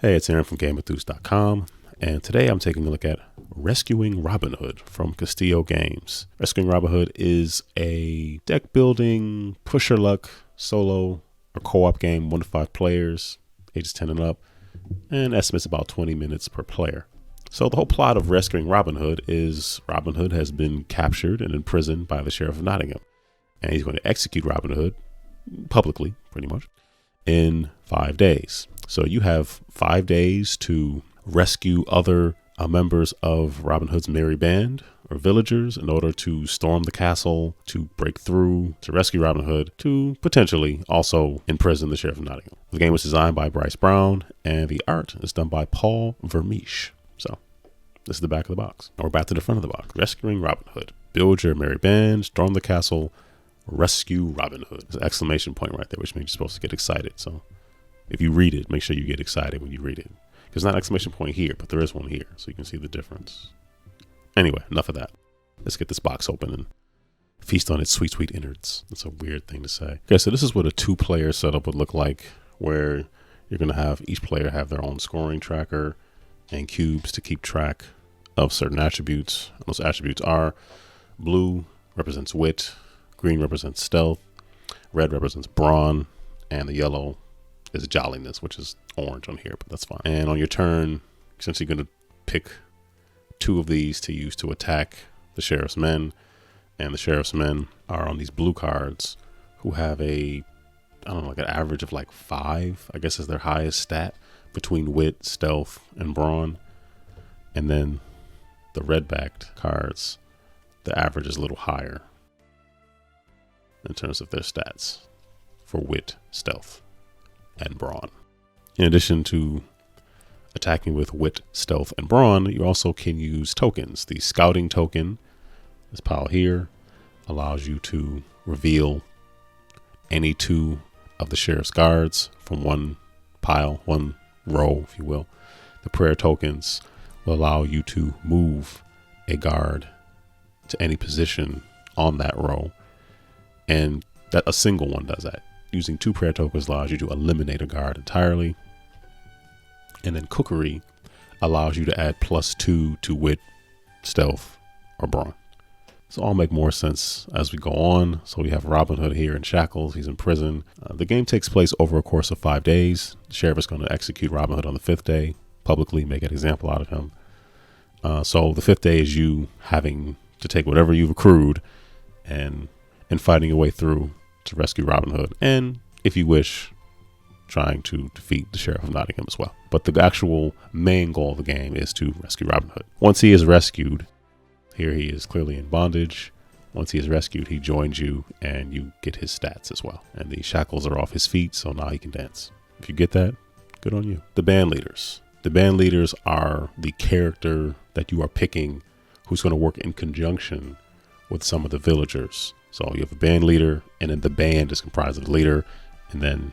Hey, it's Aaron from GameEnthus.com, and today I'm taking a look at Rescuing Robin Hood from Castillo Games. Rescuing Robin Hood is a deck building, push your luck, solo or co-op game, 1 to 5 players, ages 10 and up, and estimates about 20 minutes per player. So the whole plot of Rescuing Robin Hood is Robin Hood has been captured and imprisoned by the Sheriff of Nottingham, and he's going to execute Robin Hood publicly, pretty much, in 5 days. So you have 5 days to rescue other members of Robin Hood's merry band or villagers in order to storm the castle, to break through, to rescue Robin Hood, to potentially also imprison the Sheriff of Nottingham. The game was designed by Bryce and the art is done by Paul Vermeesch. So this is the back of the box. Now we're back to the front of the box. Rescuing Robin Hood. Build your merry band, storm the castle, rescue Robin Hood. There's an exclamation point right there, which means you're supposed to get excited. So if you read it, make sure you get excited when you read it. There's not an exclamation point here, but there is one here, so you can see the difference. Anyway, enough of that. Let's get this box open and feast on its sweet, sweet innards. That's a weird thing to say. Okay, so this is what a 2-player setup would look like, where you're going to have each player have their own scoring tracker and cubes to keep track of certain attributes. Those attributes are blue represents wit, green represents stealth, red represents brawn, and the yellow is jolliness, which is orange on here, but that's fine. And on your turn, essentially going to pick 2 of these to use to attack the sheriff's men. And the sheriff's men are on these blue cards who have an average of like 5, I guess is their highest stat between wit, stealth, and brawn. And then the red-backed cards, the average is a little higher in terms of their stats for wit, stealth, and brawn. In addition to attacking with wit, stealth, and brawn, you also can use tokens. The scouting token, this pile here, allows you to reveal any 2 of the sheriff's guards from one pile, one row, if you will. The prayer tokens will allow you to move a guard to any position on that row, and that a single one does that. Using 2 prayer tokens allows you to eliminate a guard entirely. And then cookery allows you to add +2 to wit, stealth, or brawn. So all make more sense as we go on. So we have Robin Hood here in shackles. He's in prison. The game takes place over a course of 5 days. The sheriff is going to execute Robin Hood on the 5th day, publicly make an example out of him. So the 5th day is you having to take whatever you've accrued and fighting your way through to rescue Robin Hood, and if you wish, trying to defeat the Sheriff of Nottingham as well. But the actual main goal of the game is to rescue Robin Hood. Once he is rescued, here he is clearly in bondage. Once he is rescued, he joins you and you get his stats as well. And the shackles are off his feet, so now he can dance. If you get that, good on you. The band leaders. The band leaders are the character that you are picking who's going to work in conjunction with some of the villagers. So you have a band leader, and then the band is comprised of the leader and then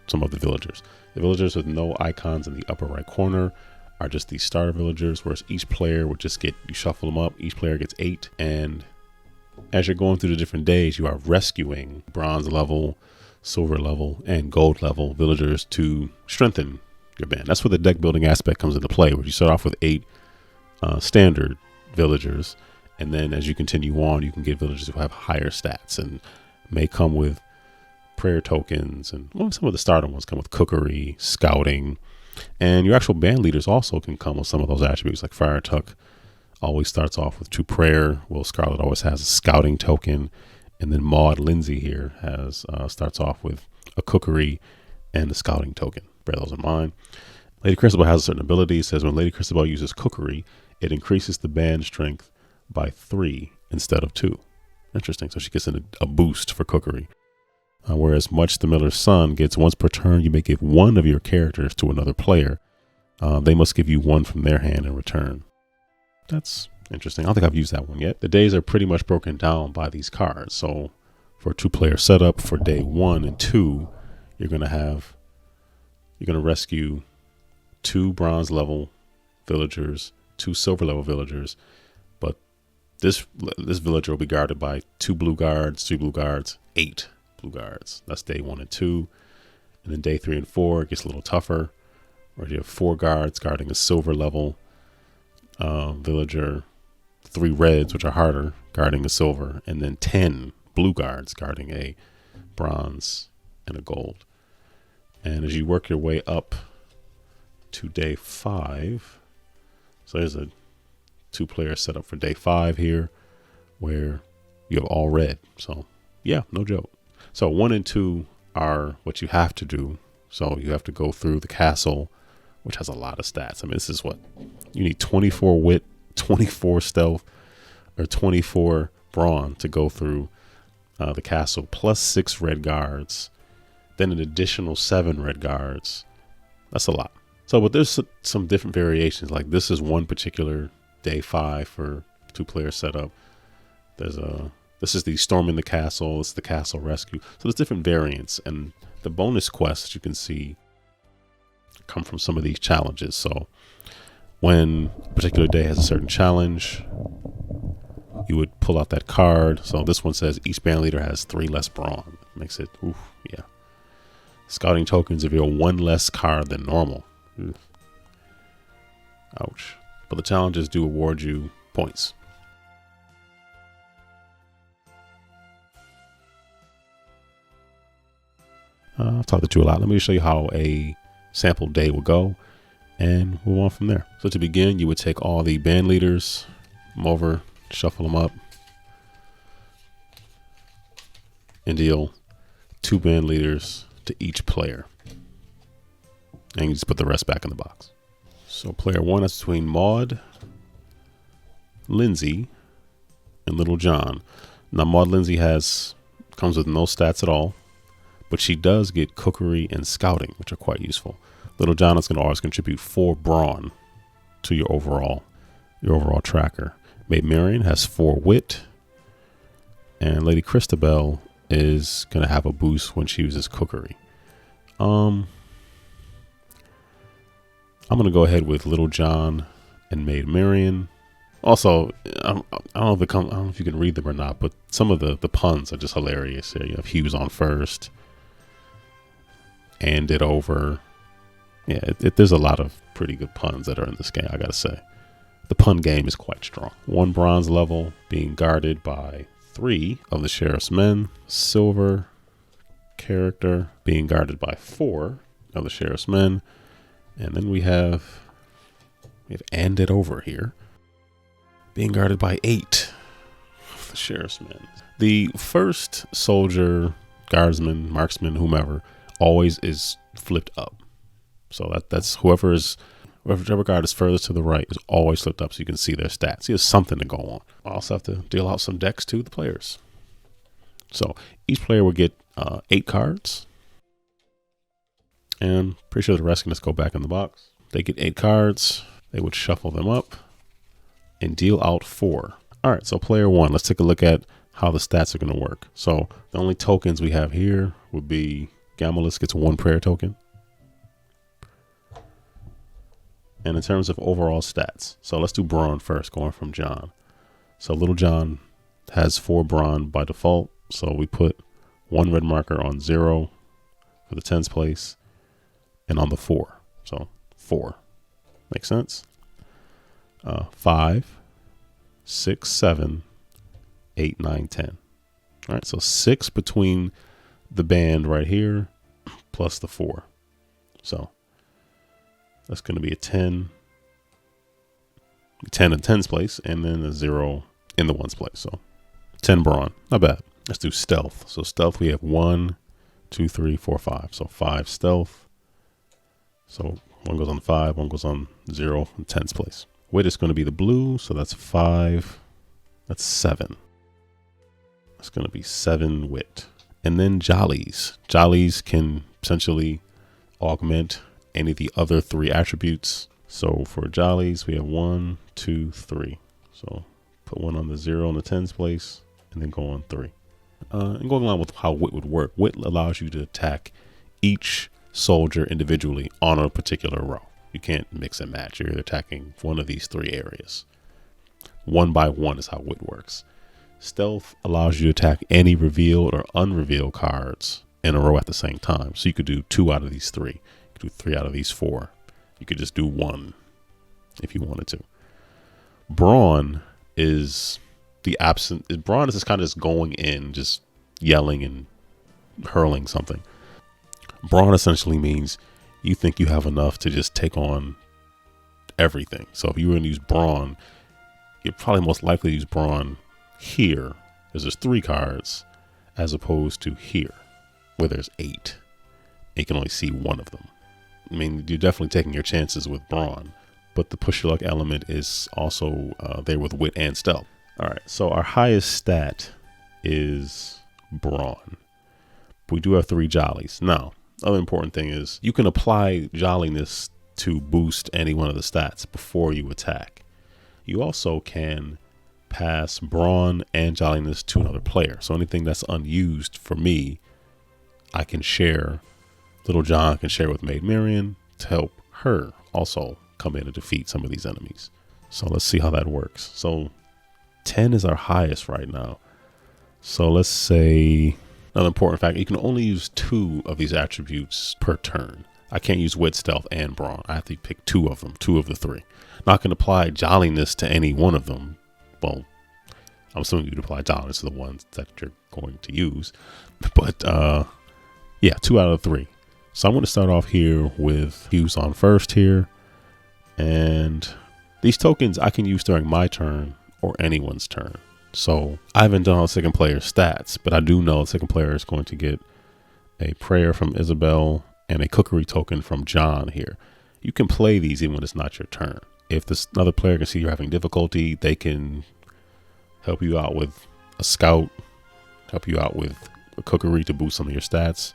some of the villagers. The villagers with no icons in the upper right corner are just the starter villagers, whereas each player would just get, you shuffle them up, each player gets 8. And as you're going through the different days, you are rescuing bronze level, silver level, and gold level villagers to strengthen your band. That's where the deck building aspect comes into play, where you start off with 8 standard villagers. And then as you continue on, you can get villagers who have higher stats and may come with prayer tokens. And some of the starter ones come with cookery, scouting. And your actual band leaders also can come with some of those attributes, like Fire Tuck always starts off with 2 prayer. Will Scarlet always has a scouting token. And then Maud Lindsay here has starts off with a cookery and a scouting token. Bear those in mind. Lady Christabel has a certain ability. It says when Lady Christabel uses cookery, it increases the band strength by 3 instead of 2. Interesting. So she gets a boost for cookery. Whereas Much the Miller's Son gets once per turn, you may give 1 of your characters to another player. They must give you 1 from their hand in return. That's interesting. I don't think I've used that one yet. The days are pretty much broken down by these cards. So for a 2-player setup for day 1 and 2, you're going to rescue 2 bronze level villagers, 2 silver level villagers. But this villager will be guarded by 2 blue guards, 3 blue guards, 8 blue guards. That's day 1 and 2. And then day 3 and 4, it gets a little tougher. Where you have 4 guards guarding a silver level villager, 3 reds, which are harder, guarding a silver, and then 10 blue guards guarding a bronze and a gold. And as you work your way up to day 5, so there's a 2-player setup for day 5 here, where you have all red. So yeah, no joke. So 1 and 2 are what you have to do. So you have to go through the castle, which has a lot of stats. I mean, this is what you need: 24 wit, 24 stealth, or 24 brawn to go through the castle, plus 6 red guards, then an additional 7 red guards. That's a lot. So, but there's some different variations. Like this is one particular day 5 for 2-player setup. This is the storming the castle. This is the castle rescue. So there's different variants, and the bonus quests you can see come from some of these challenges. So when a particular day has a certain challenge, you would pull out that card. So this one says each band leader has 3 less brawn. Makes it, oof, yeah. Scouting tokens reveal 1 less card than normal. Oof. Ouch. But the challenges do award you points. I've talked to you a lot. Let me show you how a sample day will go and move on from there. So to begin, you would take all the band leaders, come over, shuffle them up, and deal 2 band leaders to each player. And you just put the rest back in the box. So player 1 is between Maud, Lindsay, and Little John. Now Maud Lindsay comes with no stats at all, but she does get cookery and scouting, which are quite useful. Little John is going to always contribute 4 brawn to your overall tracker. Maid Marian has 4 wit, and Lady Christabel is going to have a boost when she uses cookery. I'm going to go ahead with Little John and Maid Marian. Also, I don't know if you can read them or not, but some of the puns are just hilarious here. You have Hughes on first, and it over. Yeah, there's a lot of pretty good puns that are in this game, I gotta say. The pun game is quite strong. 1 bronze level being guarded by 3 of the sheriff's men. Silver character being guarded by 4 of the sheriff's men. And then we have and it over here being guarded by 8 of the sheriff's men. The first soldier, guardsman, marksman, whomever, always is flipped up. So that's whichever guard is furthest to the right is always flipped up, so you can see their stats. There's something to go on. I also have to deal out some decks to the players. So each player will get 8 cards. And pretty sure the rest can just go back in the box. They get 8 cards. They would shuffle them up and deal out 4. All right, so player 1, let's take a look at how the stats are going to work. So the only tokens we have here would be Gamulus gets 1 prayer token. And in terms of overall stats, so let's do brawn first, going from John. So Little John has 4 brawn by default. So we put 1 red marker on 0 for the tens place and on the 4. So 4. Makes sense? 5, 6, 7, 8, 9, 10. All right, so 6 between the band right here plus the 4. So that's going to be a 10 in tens place, and then a 0 in the ones place. So 10 brawn, not bad. Let's do stealth. So stealth, we have 1, 2, 3, 4, 5. So 5 stealth. So 1 goes on 5, 1 goes on 0 in tens place. Wit is going to be the blue, so that's 5. That's 7. That's going to be 7 wit. And then jollies. Jollies can essentially augment any of the other 3 attributes. So for jollies, we have 1, 2, 3. So put 1 on the 0 in the tens place, and then go on 3. And going along with how wit would work, wit allows you to attack each soldier individually on a particular row. You can't mix and match. You're attacking one of these 3 areas. 1 by 1 is how wit works. Stealth allows you to attack any revealed or unrevealed cards in a row at the same time. So you could do 2 out of these 3. You could do 3 out of these 4. You could just do one if you wanted to. Brawn is the absent. Brawn is just kind of just going in, just yelling and hurling something. Brawn essentially means you think you have enough to just take on everything. So if you were going to use brawn, you're probably most likely to use brawn here, because there's 3 cards, as opposed to here, where there's 8. And you can only see one of them. I mean, you're definitely taking your chances with brawn, but the push your luck element is also there with wit and stealth. All right, so our highest stat is brawn. We do have 3 jollies. Now, other important thing is you can apply jolliness to boost any one of the stats before you attack. You also can pass brawn and jolliness to another player. So anything that's unused for me, I can share. Little John can share with Maid Marian to help her also come in and defeat some of these enemies. So let's see how that works. So 10 is our highest right now. So let's say another important fact, you can only use 2 of these attributes per turn. I can't use wit, stealth, and brawn. I have to pick 2 of them, 2 of the 3. Now I can apply jolliness to any one of them. Well, I'm assuming you'd apply jolliness to the ones that you're going to use. But yeah, 2 out of 3. So I'm going to start off here with Hughes on first here. And these tokens I can use during my turn or anyone's turn. So I haven't done all the second player's stats, but I do know the second player is going to get a prayer from Isabel and a cookery token from John here. You can play these even when it's not your turn. If this another player can see you're having difficulty, they can help you out with a scout, help you out with a cookery to boost some of your stats,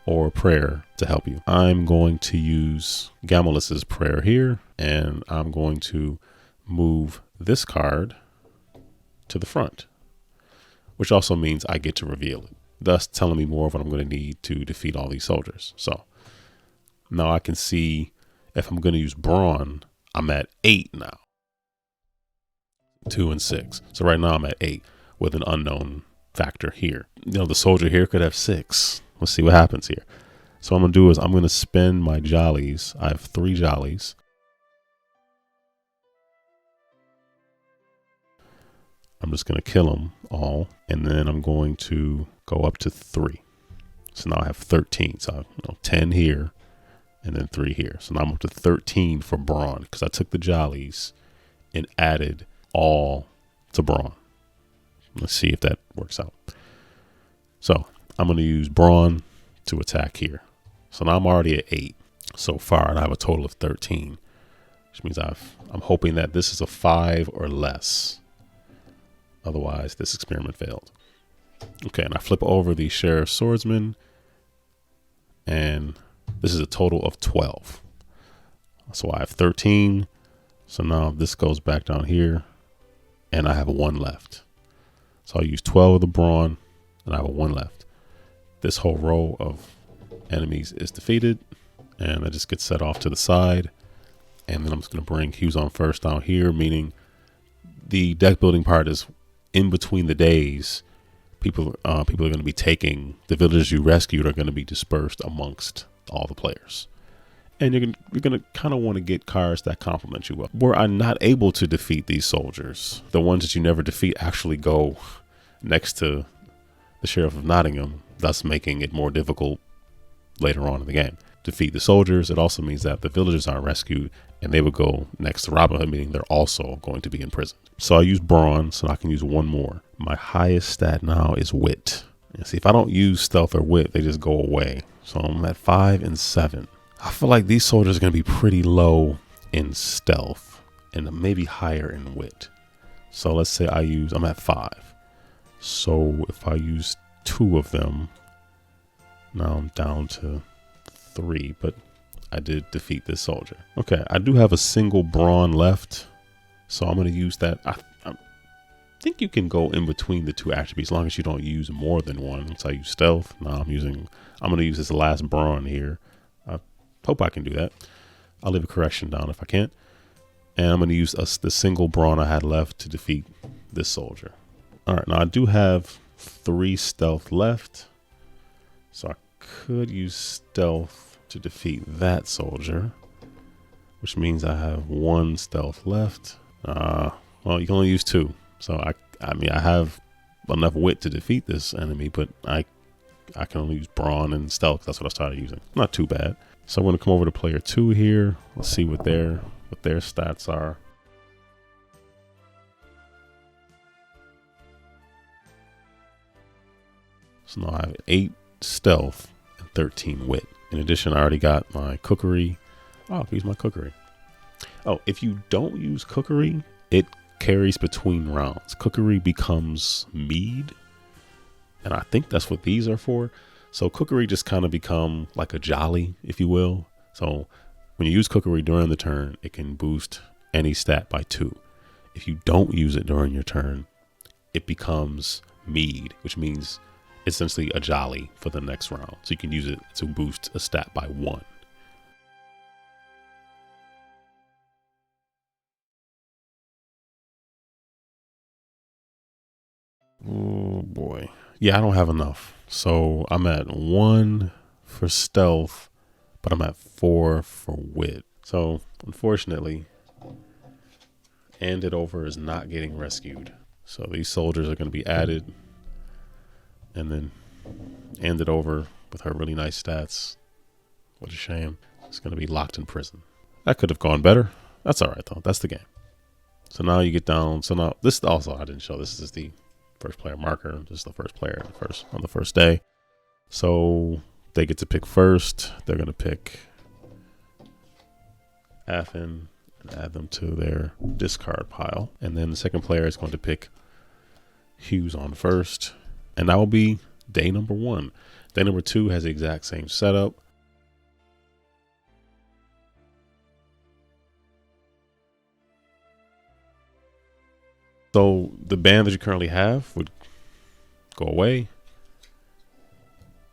or a prayer to help you. I'm going to use Gamelis's prayer here, and I'm going to move this card to the front, which also means I get to reveal it, thus telling me more of what I'm going to need to defeat all these soldiers. So now I can see if I'm going to use brawn, I'm at 8 now. 2 and 6. So right now I'm at 8 with an unknown factor here. You know, the soldier here could have 6. Let's see what happens here. So what I'm going to do is I'm going to spend my jollies. I have 3 jollies. I'm just going to kill them all. And then I'm going to go up to 3. So now I have 13. So 10 here and then 3 here. So now I'm up to 13 for brawn because I took the jollies and added all to brawn. Let's see if that works out. So I'm going to use brawn to attack here. So now I'm already at 8 so far, and I have a total of 13, which means I'm hoping that this is a 5 or less. Otherwise, this experiment failed. Okay, and I flip over the Sheriff Swordsman, and this is a total of 12. So I have 13. So now this goes back down here, and I have 1 left. So I'll use 12 of the brawn, and I have 1 left. This whole row of enemies is defeated, and I just get set off to the side. And then I'm just going to bring Hughes on first down here, meaning the deck building part is in between the days. People are going to be taking the villagers you rescued are going to be dispersed amongst all the players. And you're going to kind of want to get cards that complement you well. Were I not able to defeat these soldiers, the ones that you never defeat actually go next to the Sheriff of Nottingham, thus making it more difficult later on in the game. Defeat the soldiers, it also means that the villagers aren't rescued and they would go next to Robin Hood, meaning they're also going to be imprisoned. So I use brawn, so I can use 1 more. My highest stat now is wit. And see, if I don't use stealth or wit, they just go away. So I'm at 5 and 7. I feel like these soldiers are going to be pretty low in stealth and maybe higher in wit. So let's say I'm at 5. So if I use 2 of them, now I'm down to 3, but I did defeat this soldier. Okay, I do have a single brawn left, so I'm going to use that. I think you can go in between the 2 attributes as long as you don't use more than one. So I use stealth. Now I'm going to use this last brawn here. I hope I can do that. I'll leave a correction down if I can't. And I'm going to use the single brawn I had left to defeat this soldier. All right, now I do have 3 stealth left, so I could use stealth to defeat that soldier. which means I have 1 stealth left. Well, you can only use 2. So I mean, I have enough wit to defeat this enemy, but I can only use brawn and stealth. That's what I started using. Not too bad. So I'm going to come over to player 2 here. Let's see what their stats are. So now I have 8 stealth and 13 wit. In addition, I already got my cookery. Oh, I can use my cookery. Oh, if you don't use cookery, it carries between rounds. Cookery becomes mead, and I think that's what these are for. So cookery just kind of become like a jolly, if you will. So when you use cookery during the turn, it can boost any stat by 2. If you don't use it during your turn, it becomes mead, which means essentially a jolly for the next round. So you can use it to boost a stat by 1. Oh boy. Yeah, I don't have enough. So I'm at 1 for stealth, but I'm at 4 for wit. So unfortunately, Handed Over is not getting rescued. So these soldiers are going to be added, and then Handed Over with her really nice stats. What a shame. It's going to be locked in prison. That could have gone better. That's all right though. That's the game. So now you get down. So now this also, I didn't show. This is the first player marker. This is the first player on the first day. So they get to pick first. They're going to pick Affin and add them to their discard pile. And then the second player is going to pick Hughes on first. And that will be day number 1. Day number 2 has the exact same setup. So the band that you currently have would go away,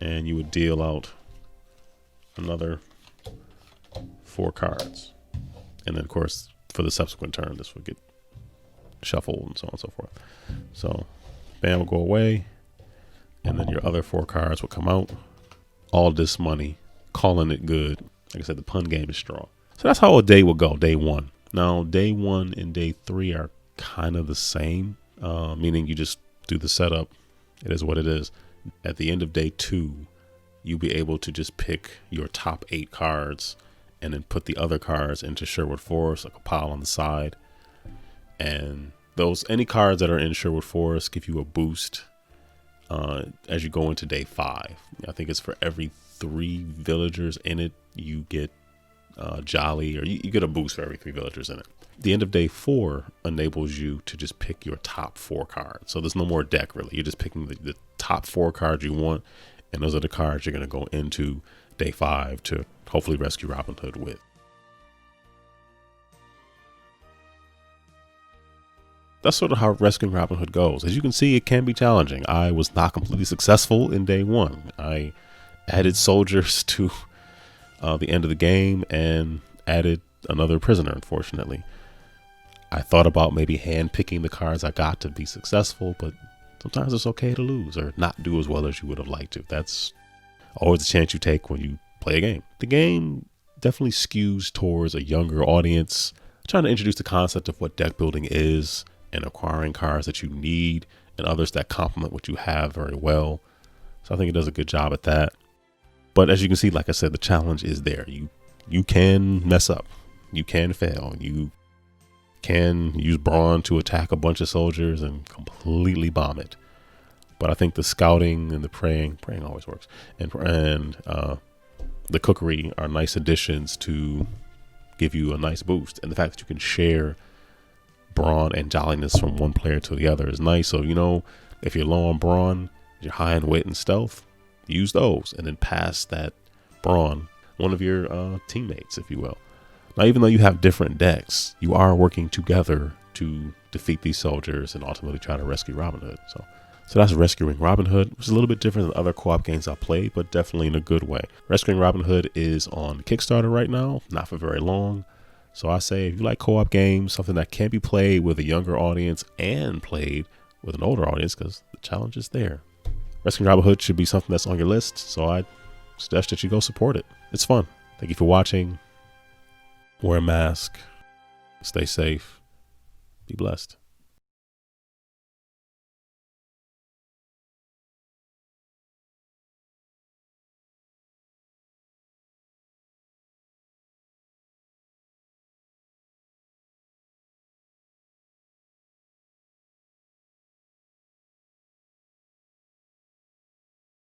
and you would deal out another 4 cards. And then, of course, for the subsequent turn, this would get shuffled and so on and so forth. So band will go away, and then your other 4 cards will come out. All this money, calling it good. Like I said, the pun game is strong. So that's how a day will go, day 1. Now, day 1 and day 3 are kind of the same, meaning you just do the setup. It is what it is. At the end of day 2, you'll be able to just pick your top 8 cards and then put the other cards into Sherwood Forest, like a pile on the side. And any cards that are in Sherwood Forest give you a boost as you go into day 5. I think it's for every 3 villagers in it, you get jolly, or you get a boost for every 3 villagers in it. The end of day 4 enables you to just pick your top 4 cards. So there's no more deck really. You're just picking the top 4 cards you want, and those are the cards you're going to go into day 5 to hopefully rescue Robin Hood with. That's sort of how rescuing Robin Hood goes. As you can see, it can be challenging. I was not completely successful in day 1. I added soldiers to the end of the game and added another prisoner, unfortunately. I thought about maybe hand picking the cards I got to be successful, but sometimes it's okay to lose or not do as well as you would have liked to. That's always a chance you take when you play a game. The game definitely skews towards a younger audience, trying to introduce the concept of what deck building is and acquiring cards that you need and others that complement what you have very well. So I think it does a good job at that. But as you can see, like I said, the challenge is there. You can mess up. You can fail. You can use brawn to attack a bunch of soldiers and completely bomb it. But I think the scouting and the praying always works, and the cookery are nice additions to give you a nice boost. And the fact that you can share brawn and jolliness from one player to the other is nice. So, if you're low on brawn, you're high on wit and stealth, use those and then pass that brawn one of your teammates, if you will. Now, even though you have different decks, you are working together to defeat these soldiers and ultimately try to rescue Robin Hood. So that's Rescuing Robin Hood, which is a little bit different than other co-op games I've played, but definitely in a good way. Rescuing Robin Hood is on Kickstarter right now, not for very long. So I say if you like co-op games, something that can be played with a younger audience and played with an older audience, because the challenge is there. Rescuing Robin Hood should be something that's on your list, so I suggest that you go support it. It's fun. Thank you for watching. wear a mask, stay safe, be blessed.